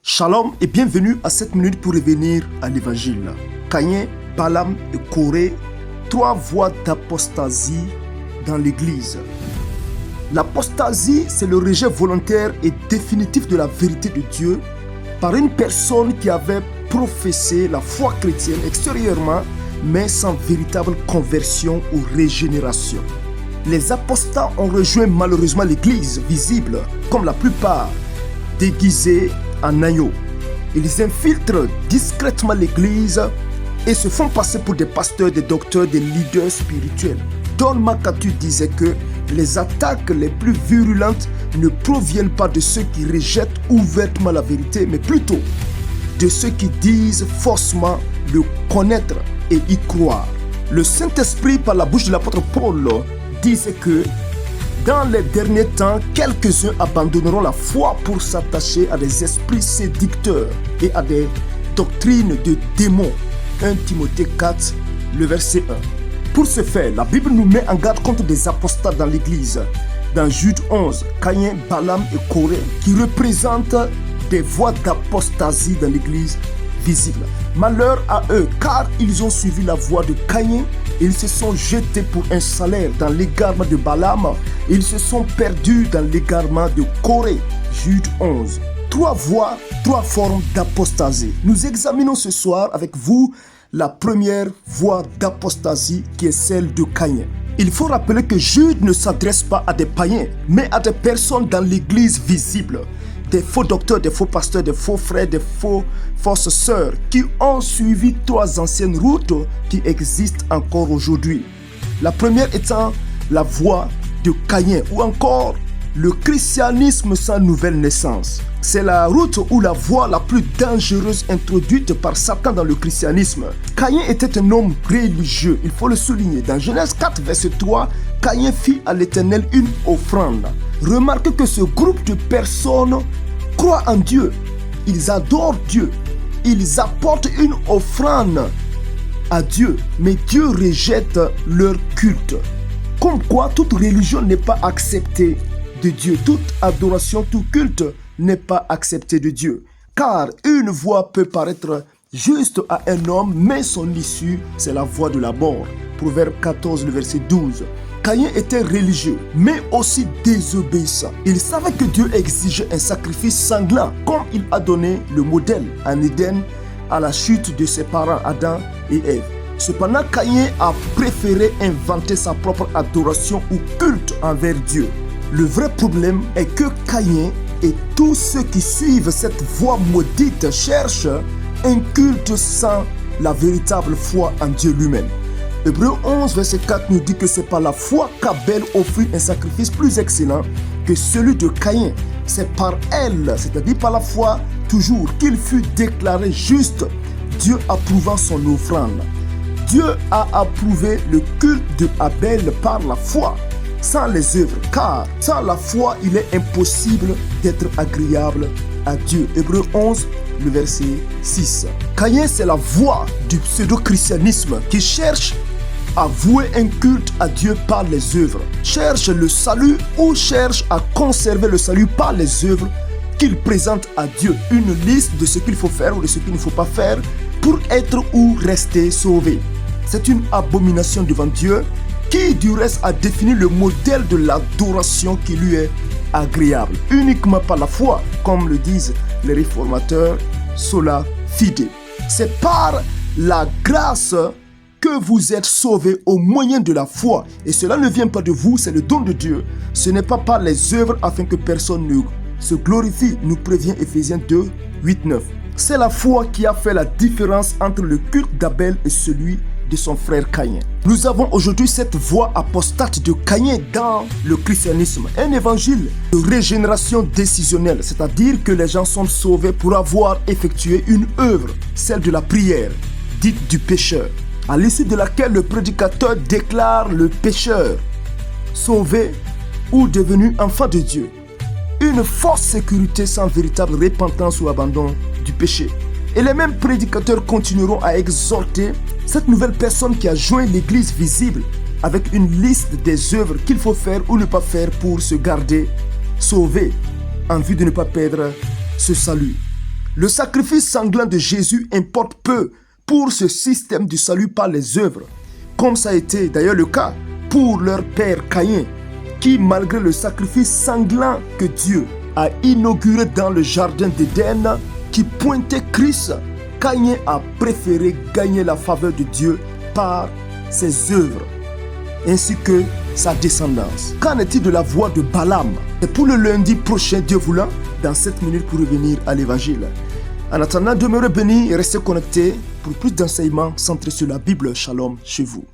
Shalom et bienvenue à 7 minutes pour revenir à l'évangile. Caïn, Balaam et Corée, 3 voies d'apostasie dans l'église. L'apostasie, c'est le rejet volontaire et définitif de la vérité de Dieu par une personne qui avait professé la foi chrétienne extérieurement, mais sans véritable conversion ou régénération. Les apostats ont rejoint malheureusement l'église visible, comme la plupart, déguisés en agneaux. Ils infiltrent discrètement l'église et se font passer pour des pasteurs, des docteurs, des leaders spirituels. Don Makatu disait que les attaques les plus virulentes ne proviennent pas de ceux qui rejettent ouvertement la vérité, mais plutôt de ceux qui disent faussement le connaître et y croire. Le Saint-Esprit, par la bouche de l'apôtre Paul, disait que dans les derniers temps, quelques-uns abandonneront la foi pour s'attacher à des esprits séducteurs et à des doctrines de démons. 1 Timothée 4, le verset 1. Pour ce faire, la Bible nous met en garde contre des apostats dans l'église. Dans Jude 11, Caïn, Balaam et Corée, qui représentent des voies d'apostasie dans l'église visible. Malheur à eux, car ils ont suivi la voie de Caïn. Ils se sont jetés pour un salaire dans l'égarement de Balaam. Ils se sont perdus dans l'égarement de Corée. Jude 11. 3 voies, 3 formes d'apostasie. Nous examinons ce soir avec vous la première voie d'apostasie qui est celle de Caïn. Il faut rappeler que Jude ne s'adresse pas à des païens, mais à des personnes dans l'église visible. Des faux docteurs, des faux pasteurs, des faux frères, des fausses sœurs qui ont suivi 3 anciennes routes qui existent encore aujourd'hui. La première étant la voie de Caïn ou encore le christianisme sans nouvelle naissance. C'est la route ou la voie la plus dangereuse introduite par Satan dans le christianisme. Caïn était un homme religieux, il faut le souligner. Dans Genèse 4, verset 3, Caïn fit à l'Éternel une offrande. Remarquez que ce groupe de personnes croient en Dieu, ils adorent Dieu, ils apportent une offrande à Dieu, mais Dieu rejette leur culte. Comme quoi, toute religion n'est pas acceptée de Dieu, toute adoration, tout culte n'est pas accepté de Dieu. Car une voie peut paraître juste à un homme, mais son issue, c'est la voie de la mort. Proverbe 14, le verset 12. Caïn était religieux, mais aussi désobéissant. Il savait que Dieu exigeait un sacrifice sanglant, comme il a donné le modèle en Éden à la chute de ses parents Adam et Ève. Cependant, Caïn a préféré inventer sa propre adoration ou culte envers Dieu. Le vrai problème est que Caïn et tous ceux qui suivent cette voie maudite cherchent un culte sans la véritable foi en Dieu lui-même. Hébreux 11, verset 4 nous dit que c'est par la foi qu'Abel offrit un sacrifice plus excellent que celui de Caïn. C'est par elle, c'est-à-dire par la foi toujours, qu'il fut déclaré juste, Dieu approuvant son offrande. Dieu a approuvé le culte de Abel par la foi, sans les œuvres, car sans la foi, il est impossible d'être agréable à Dieu. Hébreux 11, le verset 6. Caïn, c'est la voie du pseudo-christianisme qui cherche à vouer un culte à Dieu par les œuvres, cherche le salut ou cherche à conserver le salut par les œuvres qu'il présente à Dieu, une liste de ce qu'il faut faire ou de ce qu'il ne faut pas faire pour être ou rester sauvé. C'est une abomination devant Dieu qui du reste a défini le modèle de l'adoration qui lui est agréable, uniquement par la foi, comme le disent les réformateurs, sola fide. C'est par la grâce que vous êtes sauvés au moyen de la foi. Et cela ne vient pas de vous, c'est le don de Dieu. Ce n'est pas par les œuvres afin que personne ne se glorifie, nous prévient Ephésiens 2, 8, 9. C'est la foi qui a fait la différence entre le culte d'Abel et celui de son frère Caïn. Nous avons aujourd'hui cette voie apostate de Caïn dans le christianisme. Un évangile de régénération décisionnelle, c'est-à-dire que les gens sont sauvés pour avoir effectué une œuvre, celle de la prière, dite du pécheur, à l'issue de laquelle le prédicateur déclare le pécheur sauvé ou devenu enfant de Dieu. Une fausse sécurité sans véritable repentance ou abandon du péché. Et les mêmes prédicateurs continueront à exhorter cette nouvelle personne qui a joint l'église visible avec une liste des œuvres qu'il faut faire ou ne pas faire pour se garder sauvé en vue de ne pas perdre ce salut. Le sacrifice sanglant de Jésus importe peu pour ce système du salut par les œuvres, comme ça a été d'ailleurs le cas pour leur père Caïn, qui malgré le sacrifice sanglant que Dieu a inauguré dans le jardin d'Éden, qui pointait Christ, Caïn a préféré gagner la faveur de Dieu par ses œuvres, ainsi que sa descendance. Qu'en est-il de la voix de Balaam? Et pour le lundi prochain, Dieu voulant, dans 7 minutes pour revenir à l'évangile. En attendant, demeurez bénis et restez connectés pour plus d'enseignements centrés sur la Bible. Shalom chez vous.